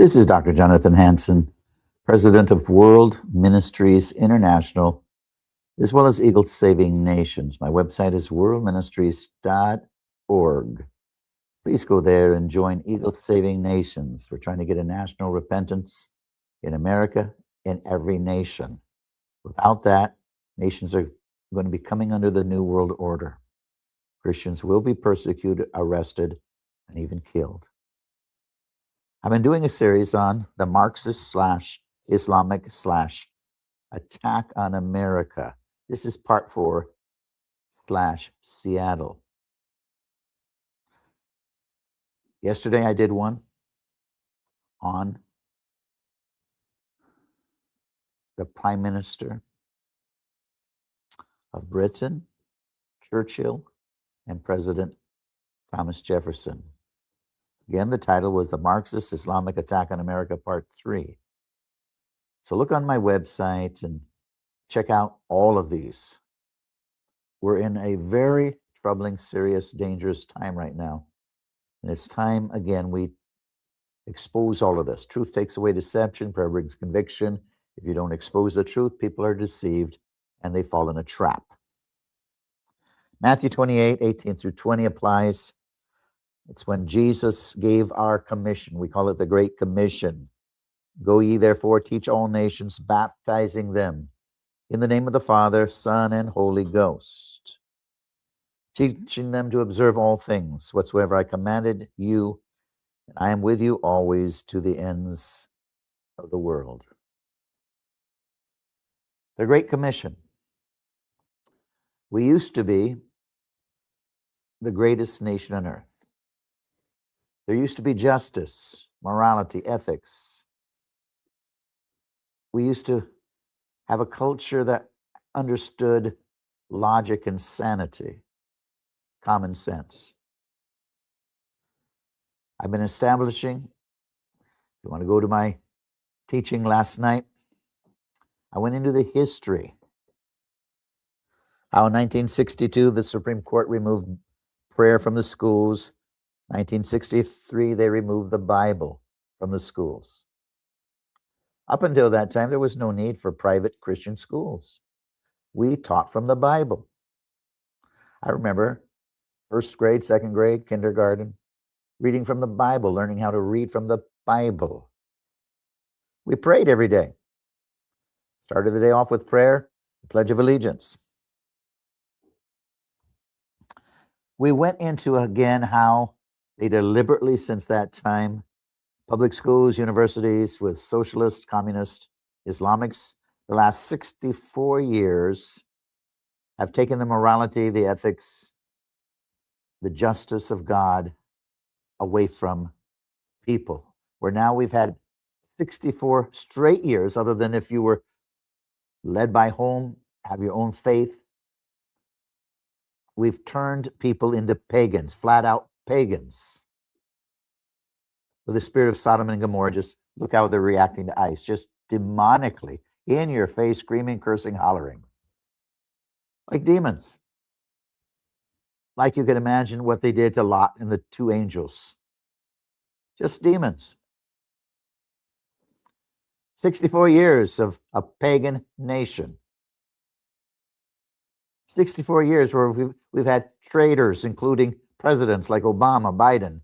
This is Dr. Jonathan Hansen, President of World Ministries International, as well as Eagle Saving Nations. My website is worldministries.org. Please go there and join Eagle Saving Nations. We're trying to get a national repentance in America, in every nation. Without that, nations are going to be coming under the New World Order. Christians will be persecuted, arrested, and even killed. I've been doing a series on the Marxist / Islamic / attack on America. This is part 4 / Seattle. Yesterday I did one on the Prime Minister of Britain, Churchill, and President Thomas Jefferson. Again, the title was The Marxist Islamic Attack on America, Part 3. So look on my website and check out all of these. We're in a very troubling, serious, dangerous time right now. And it's time, again, we expose all of this. Truth takes away deception, prayer brings conviction. If you don't expose the truth, people are deceived and they fall in a trap. Matthew 28:18-20 applies. It's when Jesus gave our commission. We call it the Great Commission. Go ye therefore, teach all nations, baptizing them in the name of the Father, Son, and Holy Ghost, teaching them to observe all things whatsoever I commanded you, and I am with you always to the ends of the world. The Great Commission. We used to be the greatest nation on earth. There used to be justice, morality, ethics. We used to have a culture that understood logic and sanity, common sense. I've been establishing, if you want to go to my teaching last night, I went into the history. How in 1962, the Supreme Court removed prayer from the schools. 1963, they removed the Bible from the schools. Up until that time, there was no need for private Christian schools. We taught from the Bible. I remember first grade, second grade, kindergarten, reading from the Bible, learning how to read from the Bible. We prayed every day. Started the day off with prayer, the Pledge of Allegiance. We went into, again, how they deliberately, since that time, public schools, universities with socialist, communist, Islamics, the last 64 years have taken the morality, the ethics, the justice of God away from people. Where now we've had 64 straight years, other than if you were led by home, have your own faith. We've turned people into pagans, flat out pagans. With the spirit of Sodom and Gomorrah, just look how they're reacting to ICE, just demonically, in your face, screaming, cursing, hollering. Like demons. Like you can imagine what they did to Lot and the 2 angels. Just demons. 64 years of a pagan nation. 64 years where we've had traitors, including presidents like Obama, Biden,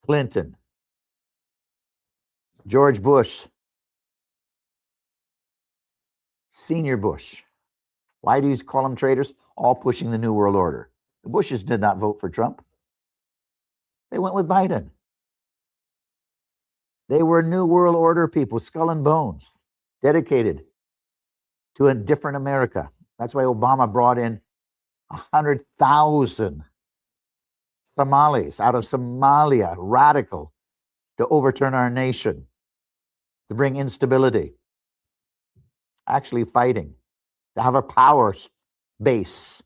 Clinton, George Bush, Senior Bush. Why do you call them traitors? All pushing the New World Order. The Bushes did not vote for Trump. They went with Biden. They were New World Order people, skull and bones, dedicated to a different America. That's why Obama brought in 100,000 Somalis out of Somalia, radical, to overturn our nation, to bring instability, actually fighting, to have a power base,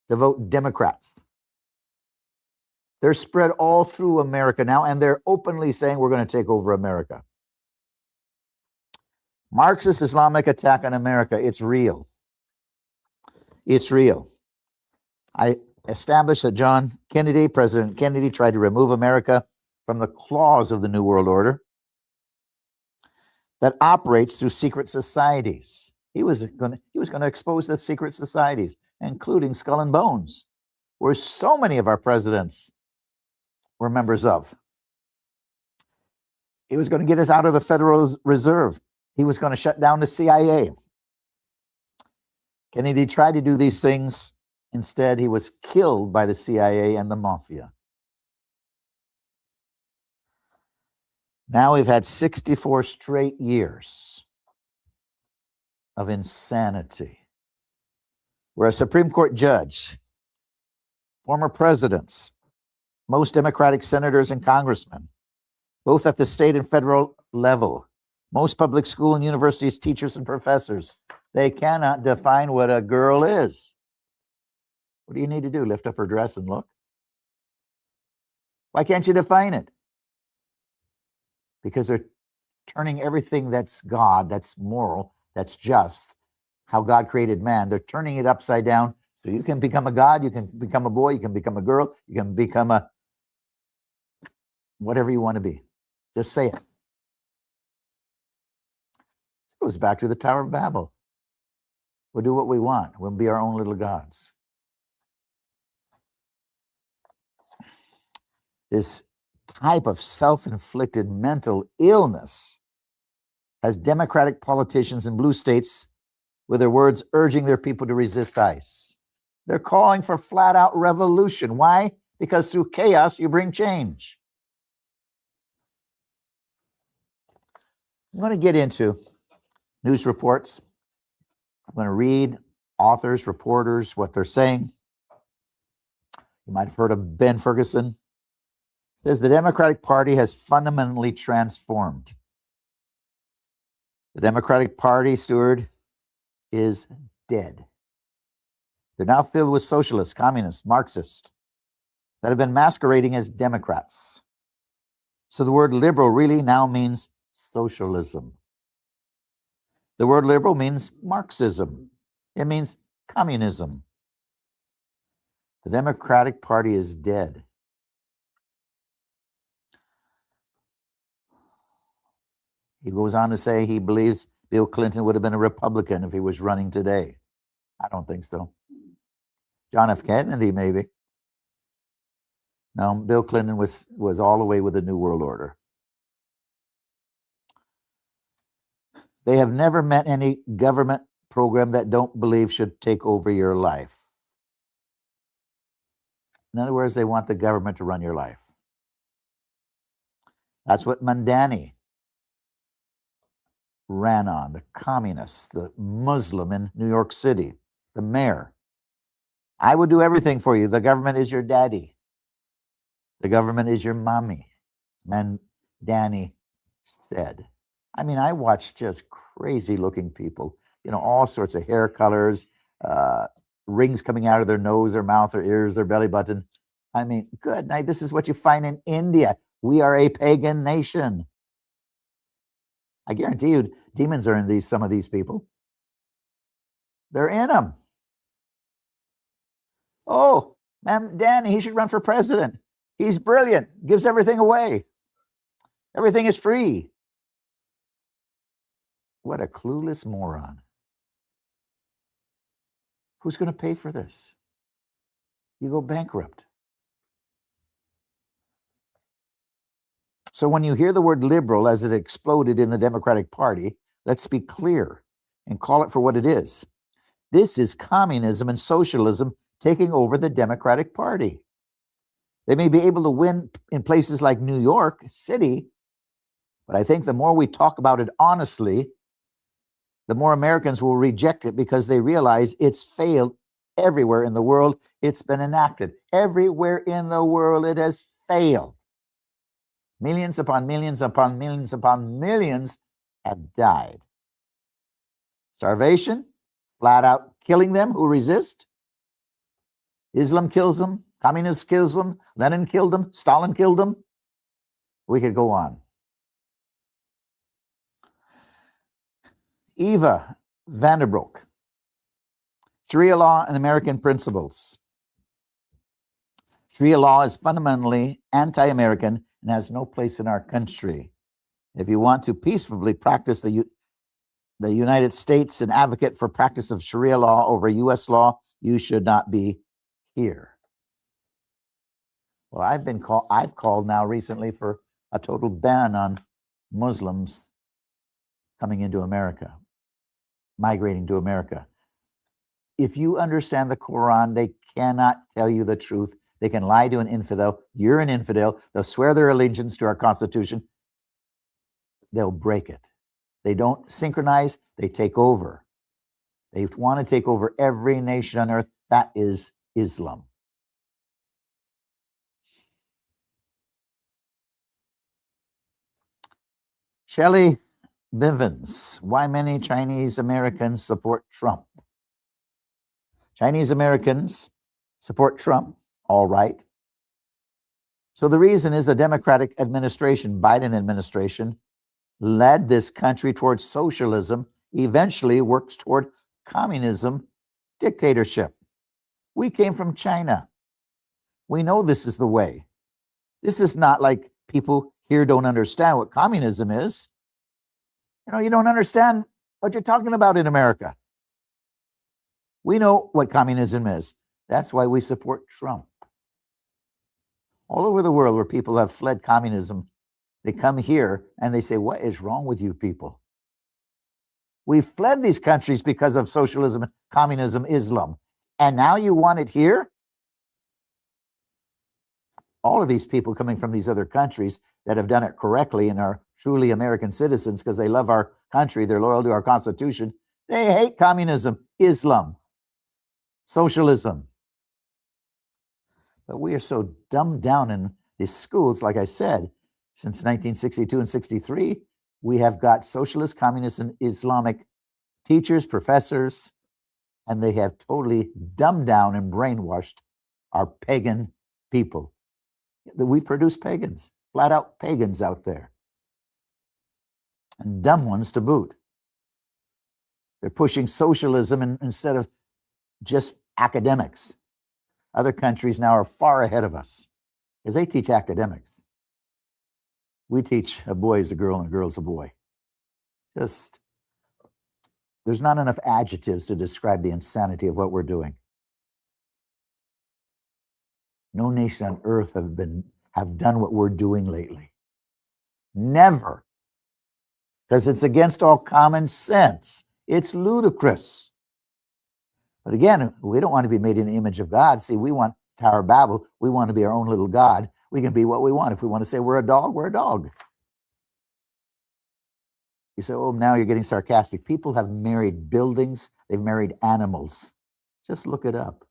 to vote Democrats. They're spread all through America now, and they're openly saying we're going to take over America. Marxist Islamic attack on America, it's real. It's real. I established that President Kennedy tried to remove America from the claws of the New World Order. that operates through secret societies. He was going to expose the secret societies, including Skull and Bones, where so many of our presidents were members of. He was going to get us out of the Federal Reserve. He was going to shut down the CIA. Kennedy tried to do these things. Instead, he was killed by the CIA and the mafia. Now we've had 64 straight years of insanity, where a Supreme Court judge, former presidents, most Democratic senators and congressmen, both at the state and federal level, most public school and universities, teachers and professors, they cannot define what a girl is. What do you need to do? Lift up her dress and look? Why can't you define it? Because they're turning everything that's God, that's moral, that's just, how God created man, they're turning it upside down. So you can become a God, you can become a boy, you can become a girl, you can become a whatever you want to be. Just say it. It goes back to the Tower of Babel. We'll do what we want. We'll be our own little gods. This type of self-inflicted mental illness has Democratic politicians in blue states, with their words, urging their people to resist ICE. They're calling for flat-out revolution. Why? Because through chaos, you bring change. I'm going to get into news reports. I'm going to read authors, reporters, what they're saying. You might have heard of Ben Ferguson. It says the Democratic Party has fundamentally transformed. The Democratic Party, Stewart, is dead. They're now filled with socialists, communists, Marxists that have been masquerading as Democrats. So the word liberal really now means socialism. The word liberal means Marxism. It means communism. The Democratic Party is dead. He goes on to say he believes Bill Clinton would have been a Republican if he was running today. I don't think so. John F. Kennedy, maybe. No, Bill Clinton was all the way with the New World Order. They have never met any government program that don't believe should take over your life. In other words, they want the government to run your life. That's what Mandani ran on, the communist, the Muslim in New York City, the mayor. I would do everything for you. The government is your daddy. The government is your mommy. Mandani said. I mean, I watched just crazy looking people, all sorts of hair colors, rings coming out of their nose, their mouth, their ears, their belly button. I mean, good night. This is what you find in India. We are a pagan nation. I guarantee you, demons are in some of these people. They're in them. Oh, man, Danny, he should run for president. He's brilliant, gives everything away. Everything is free. What a clueless moron. Who's going to pay for this? You go bankrupt. So when you hear the word liberal as it exploded in the Democratic Party, let's be clear and call it for what it is. This is communism and socialism taking over the Democratic Party. They may be able to win in places like New York City, but I think the more we talk about it honestly, the more Americans will reject it because they realize it's failed everywhere in the world. It's been enacted. Everywhere in the world it has failed. Millions upon millions upon millions upon millions have died. Starvation, flat out killing them who resist. Islam kills them, communists kills them, Lenin killed them, Stalin killed them. We could go on. Eva Vanderbroek, Sharia law and American principles. Sharia law is fundamentally anti-American and has no place in our country. If you want to peacefully practice the United States and advocate for practice of Sharia law over U.S. law, you should not be here. Well, I've called now recently for a total ban on Muslims coming into America, migrating to America. If you understand the Quran, they cannot tell you the truth. They can lie to an infidel. You're an infidel. They'll swear their allegiance to our Constitution. They'll break it. They don't synchronize. They take over. They want to take over every nation on earth. That is Islam. Shelley Bivens, why many Chinese Americans support Trump? Chinese Americans support Trump, all right. So the reason is the Democratic administration, Biden administration, led this country towards socialism, eventually works toward communism, dictatorship. We came from China. We know this is the way. This is not like people here don't understand what communism is. You don't understand what you're talking about in America. We know what communism is. That's why we support Trump. All over the world where people have fled communism, they come here and they say, what is wrong with you people? We've fled these countries because of socialism, communism, Islam. And now you want it here? All of these people coming from these other countries that have done it correctly and are truly American citizens because they love our country, they're loyal to our Constitution, they hate communism, Islam, socialism. But we are so dumbed down in these schools, like I said, since 1962 and 63, we have got socialist, communist, and Islamic teachers, professors, and they have totally dumbed down and brainwashed our pagan people. We produce pagans, flat out pagans out there, and dumb ones to boot. They're pushing socialism instead of just academics. Other countries now are far ahead of us because they teach academics. We teach a boy is a girl and a girl is a boy. There's not enough adjectives to describe the insanity of what we're doing. No nation on earth have done what we're doing lately. Never. Because it's against all common sense. It's ludicrous. But again, we don't want to be made in the image of God. See, we want Tower of Babel. We want to be our own little God. We can be what we want. If we want to say we're a dog, we're a dog. You say, oh, now you're getting sarcastic. People have married buildings. They've married animals. Just look it up.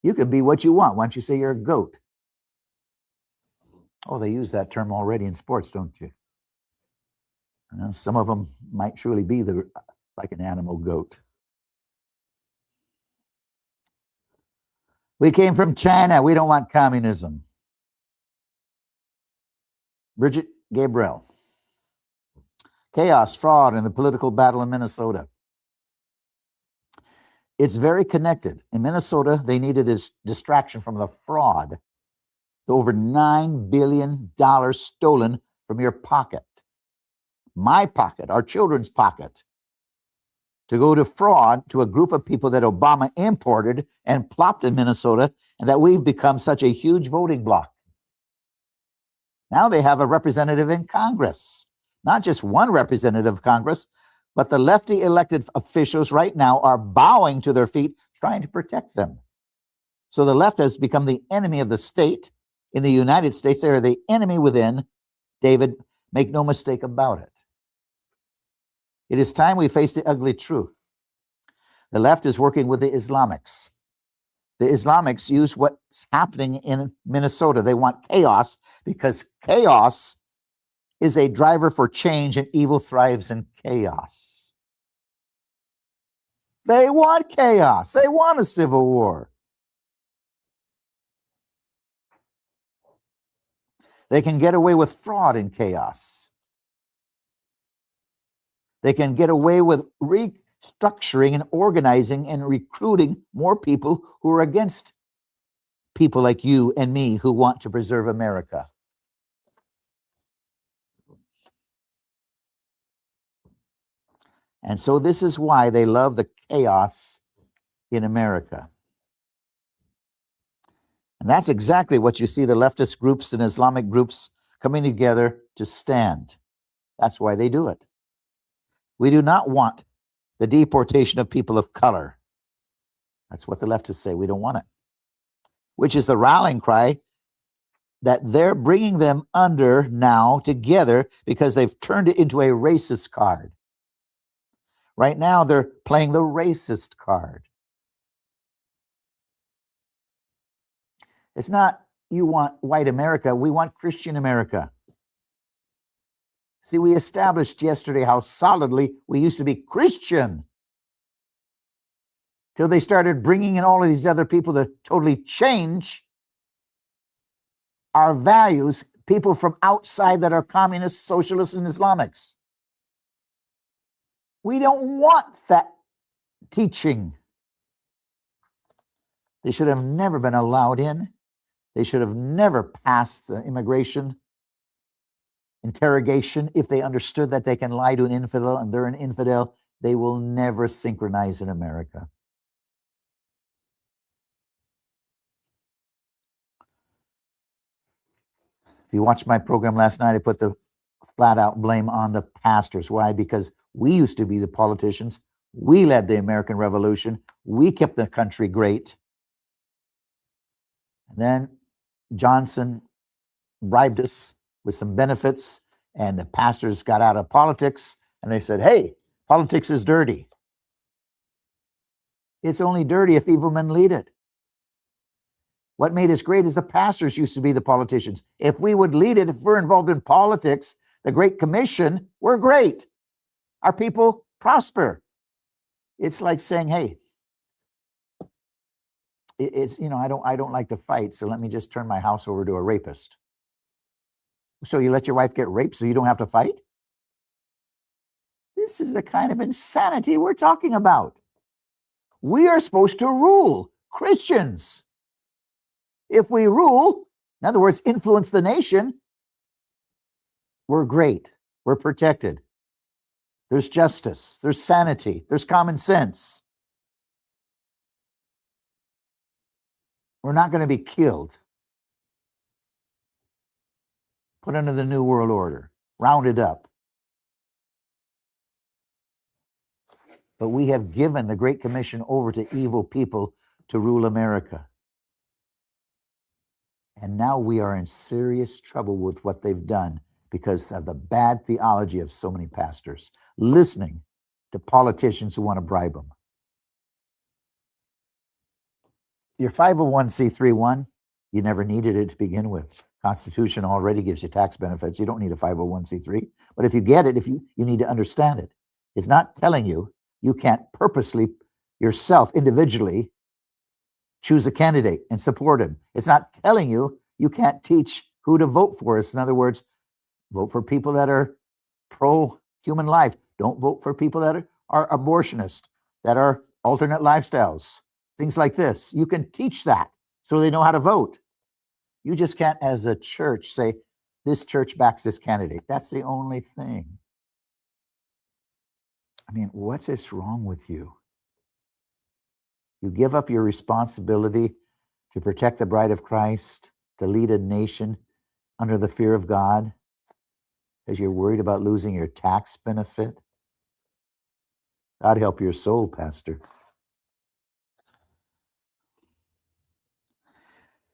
You can be what you want. Why don't you say you're a goat? Oh, they use that term already in sports, don't you? Some of them might truly be like an animal goat. We came from China. We don't want communism. Bridget Gabriel. Chaos, fraud, and the political battle in Minnesota. It's very connected. In Minnesota, they needed this distraction from the fraud. Over $9 billion stolen from your pocket. My pocket, our children's pocket. To go to fraud to a group of people that Obama imported and plopped in Minnesota, and that we've become such a huge voting bloc. Now they have a representative in Congress. Not just one representative of Congress, but the lefty elected officials right now are bowing to their feet, trying to protect them. So the left has become the enemy of the state. In the United States, they are the enemy within. David, make no mistake about it. It is time we face the ugly truth. The left is working with the Islamics. The Islamics use what's happening in Minnesota. They want chaos because chaos is a driver for change, and evil thrives in chaos. They want chaos. They want a civil war. They can get away with fraud in chaos. They can get away with restructuring and organizing and recruiting more people who are against people like you and me who want to preserve America. And so this is why they love the chaos in America. And that's exactly what you see the leftist groups and Islamic groups coming together to stand. That's why they do it. We do not want the deportation of people of color. That's what the leftists say. We don't want it. Which is the rallying cry that they're bringing them under now together because they've turned it into a racist card. Right now, they're playing the racist card. It's not you want white America, we want Christian America. See, we established yesterday how solidly we used to be Christian till they started bringing in all of these other people to totally change our values, people from outside that are communists, socialists, and Islamics. We don't want that teaching. They should have never been allowed in. They should have never passed the immigration interrogation. If they understood that they can lie to an infidel and they're an infidel, they will never synchronize in America. If you watched my program last night, I put the flat out blame on the pastors. Why? Because we used to be the politicians. We led the American Revolution. We kept the country great. And then Johnson bribed us with some benefits, and the pastors got out of politics, and they said, hey, politics is dirty. It's only dirty if evil men lead it. What made us great is the pastors used to be the politicians. If we would lead it, if we're involved in politics, the Great Commission, we're great. Our people prosper. It's like saying, hey, it's, I don't like to fight, so let me just turn my house over to a rapist. So you let your wife get raped so you don't have to fight? This is the kind of insanity we're talking about. We are supposed to rule, Christians. If we rule, in other words, influence the nation, we're great. We're protected. There's justice. There's sanity. There's common sense. We're not going to be killed. Put under the New World Order. Rounded up. But we have given the Great Commission over to evil people to rule America. And now we are in serious trouble with what they've done because of the bad theology of so many pastors, listening to politicians who want to bribe them. Your 501c3 one, you never needed it to begin with. Constitution already gives you tax benefits. You don't need a 501c3. But if you get it, you need to understand it. It's not telling you can't purposely yourself individually choose a candidate and support him. It's not telling you can't teach who to vote for. It's, in other words, vote for people that are pro-human life. Don't vote for people that are abortionists, that are alternate lifestyles, things like this. You can teach that so they know how to vote. You just can't, as a church, say, this church backs this candidate. That's the only thing. I mean, what's this wrong with you? You give up your responsibility to protect the bride of Christ, to lead a nation under the fear of God, because you're worried about losing your tax benefit. God help your soul, Pastor.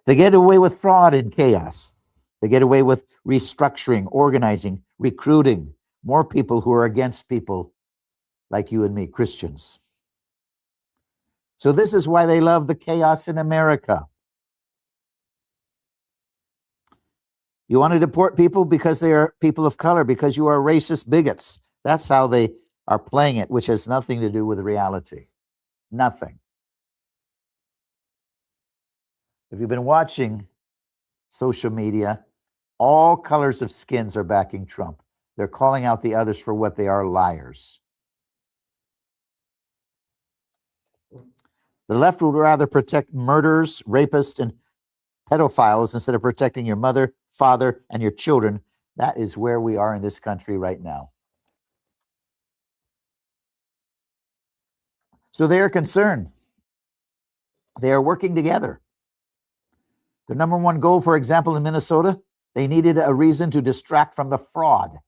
They get away with fraud and chaos. They get away with restructuring, organizing, recruiting more people who are against people like you and me, Christians. So this is why they love the chaos in America. You want to deport people because they are people of color, because you are racist bigots. That's how they are playing it, which has nothing to do with reality. Nothing. If you've been watching social media, all colors of skins are backing Trump. They're calling out the others for what they are, liars. The left would rather protect murderers, rapists, and pedophiles instead of protecting your mother, father, and your children. That is where we are in this country right now. So they are concerned. They are working together. The number one goal, for example, in Minnesota, they needed a reason to distract from the fraud.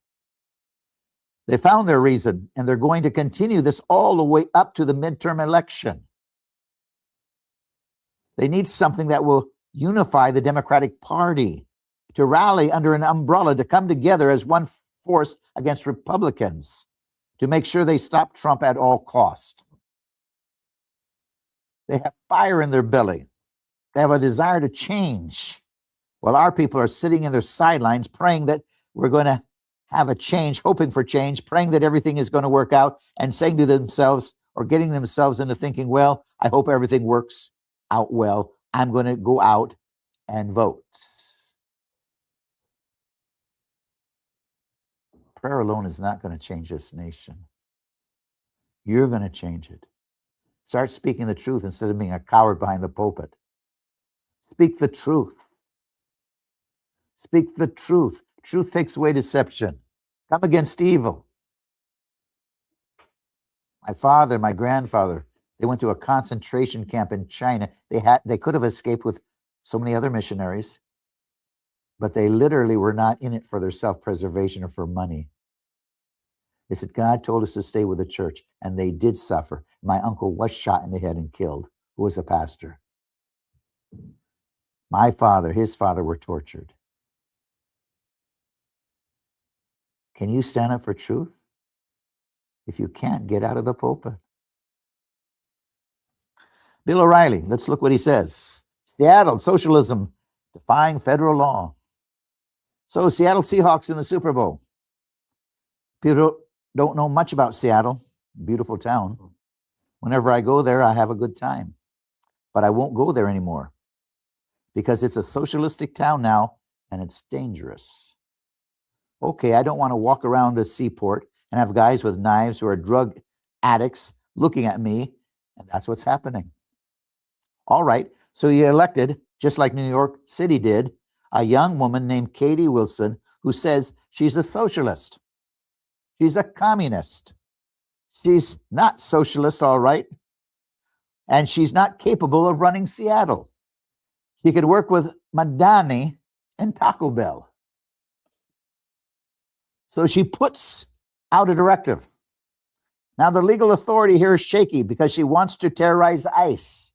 They found their reason, and they're going to continue this all the way up to the midterm election. They need something that will unify the Democratic Party, to rally under an umbrella, to come together as one force against Republicans, to make sure they stop Trump at all cost. They have fire in their belly. They have a desire to change. While our people are sitting in their sidelines praying that we're going to have a change, hoping for change, praying that everything is going to work out, and saying to themselves, or getting themselves into thinking, well, I hope everything works out well. I'm going to go out and vote. Prayer alone is not going to change this nation. You're going to change it. Start speaking the truth instead of being a coward behind the pulpit. Speak the truth. Speak the truth. Truth takes away deception. Come against evil. My father, my grandfather, they went to a concentration camp in China. They could have escaped with so many other missionaries, but they literally were not in it for their self-preservation or for money. They said, God told us to stay with the church, and they did suffer. My uncle was shot in the head and killed, who was a pastor. My father, his father were tortured. Can you stand up for truth? If you can't, get out of the pulpit. Bill O'Reilly, let's look what he says. Seattle, socialism, defying federal law. So Seattle Seahawks in the Super Bowl. People don't know much about Seattle, beautiful town. Whenever I go there, I have a good time. But I won't go there anymore because it's a socialistic town now and it's dangerous. Okay, I don't want to walk around the seaport and have guys with knives who are drug addicts looking at me, and that's what's happening. All right, so you elected, just like New York City did, a young woman named Katie Wilson who says she's a socialist. She's a communist. She's not socialist, all right, and she's not capable of running Seattle. She could work with Madani and Taco Bell. So she puts out a directive. Now the legal authority here is shaky because she wants to terrorize ICE.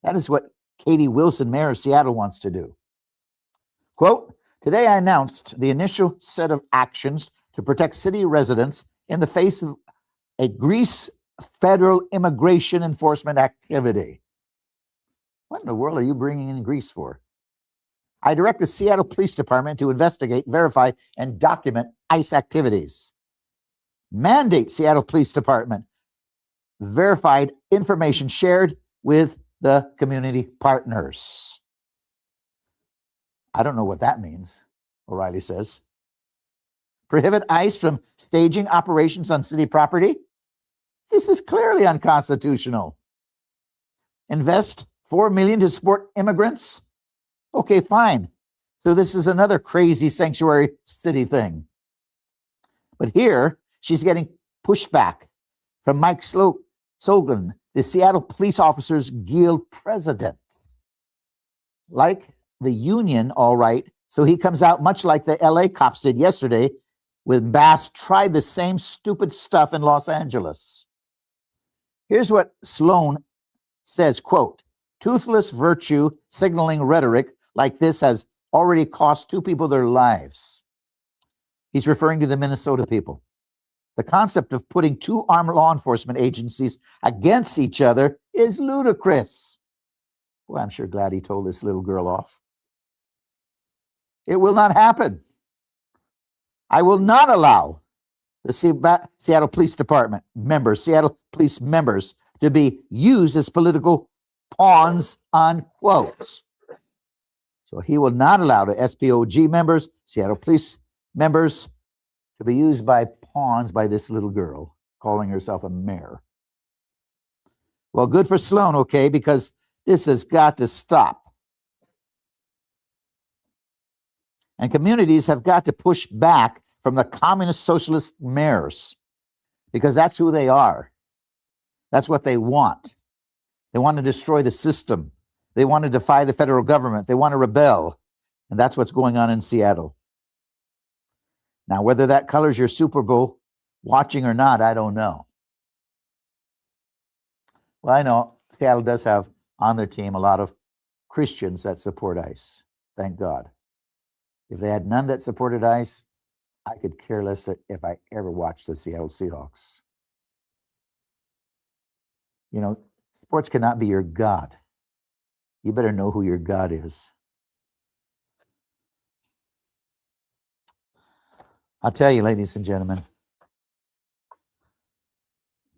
That is what Katie Wilson, mayor of Seattle, wants to do. Quote, today I announced the initial set of actions to protect city residents in the face of a Greece federal immigration enforcement activity. What in the world are you bringing in Greece for? I direct the Seattle Police Department to investigate, verify, and document ICE activities. Mandate Seattle Police Department verified information shared with the community partners. I don't know what that means, O'Reilly says. Prohibit ICE from staging operations on city property. This is clearly unconstitutional. Invest $4 million to support immigrants. Okay, fine. So this is another crazy sanctuary city thing. But here, she's getting pushback from Mike Solgan, the Seattle Police Officers Guild president. Like the union, all right. So he comes out much like the LA cops did yesterday when Bass tried the same stupid stuff in Los Angeles. Here's what Sloan says, quote, toothless virtue signaling rhetoric like this has already cost 2 people their lives. He's referring to the Minnesota people. The concept of putting 2 armed law enforcement agencies against each other is ludicrous. Well, I'm sure glad he told this little girl off. It will not happen. I will not allow the Seattle Police Department members, Seattle police members, to be used as political pawns, unquote. So he will not allow the SPOG members, Seattle police members, to be used by pawns by this little girl calling herself a mayor. Well, good for Sloan, okay, because this has got to stop. And communities have got to push back from the communist socialist mayors because that's who they are. That's what they want. They want to destroy the system. They want to defy the federal government. They want to rebel. And that's what's going on in Seattle. Now, whether that colors your Super Bowl watching or not, I don't know. Well, I know Seattle does have on their team a lot of Christians that support ICE. Thank God. If they had none that supported ICE, I could care less if I ever watched the Seattle Seahawks. You know, sports cannot be your God. You better know who your God is. I'll tell you, ladies and gentlemen,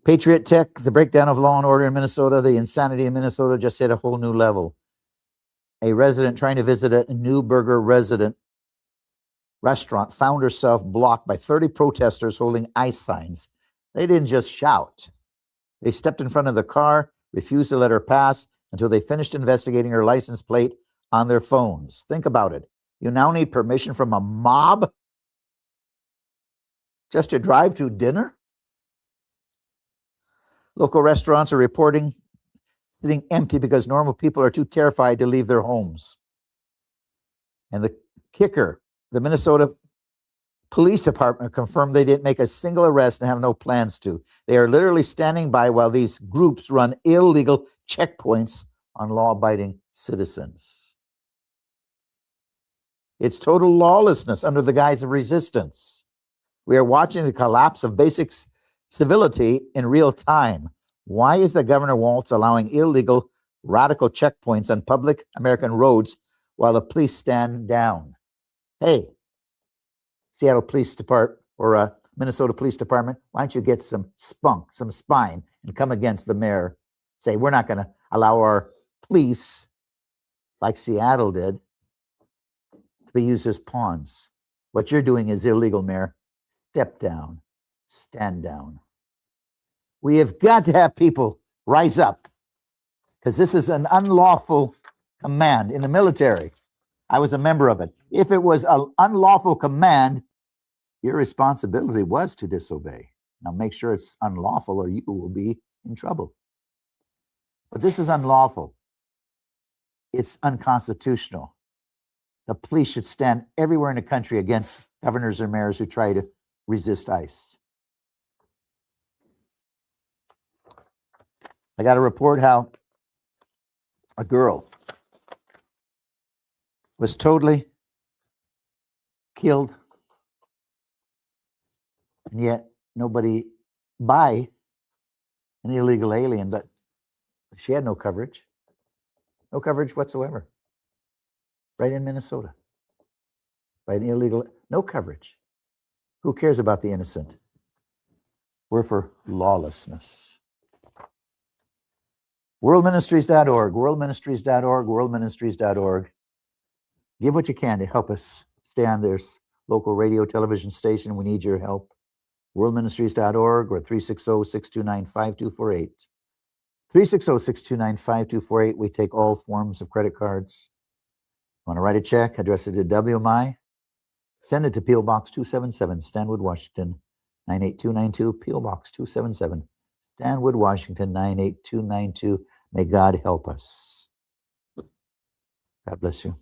Patriot Tech, the breakdown of law and order in Minnesota, the insanity in Minnesota just hit a whole new level. A resident trying to visit a New Burger restaurant found herself blocked by 30 protesters holding ICE signs. They didn't just shout. They stepped in front of the car, refused to let her pass until they finished investigating her license plate on their phones. Think about it. You now need permission from a mob just to drive to dinner? Local restaurants are reporting sitting empty because normal people are too terrified to leave their homes. And the kicker, the Minnesota Police Department confirmed they didn't make a single arrest and have no plans to. They are literally standing by while these groups run illegal checkpoints on law-abiding citizens. It's total lawlessness under the guise of resistance. We are watching the collapse of basic civility in real time. Why is the Governor Walz allowing illegal radical checkpoints on public American roads while the police stand down? Hey, Seattle Police Department or Minnesota Police Department, why don't you get some spunk, some spine, and come against the mayor? Say, we're not going to allow our police, like Seattle did, to be used as pawns. What you're doing is illegal, Mayor. Step down, stand down. We have got to have people rise up because this is an unlawful command in the military. I was a member of it. If it was an unlawful command, your responsibility was to disobey. Now make sure it's unlawful or you will be in trouble. But this is unlawful. It's unconstitutional. The police should stand everywhere in the country against governors or mayors who try to resist ICE. I got a report how a girl was totally killed, and yet nobody by an illegal alien, but she had no coverage whatsoever. Right in Minnesota, by an illegal, no coverage. Who cares about the innocent? We're for lawlessness. Worldministries.org, worldministries.org, worldministries.org. Give what you can to help us stay on this local radio, television station. We need your help. Worldministries.org or 360-629-5248. 360-629-5248. We take all forms of credit cards. Want to write a check? Address it to WMI. Send it to P.O. Box 277, Stanwood, Washington, 98292. P.O. Box 277, Stanwood, Washington, 98292. May God help us. God bless you.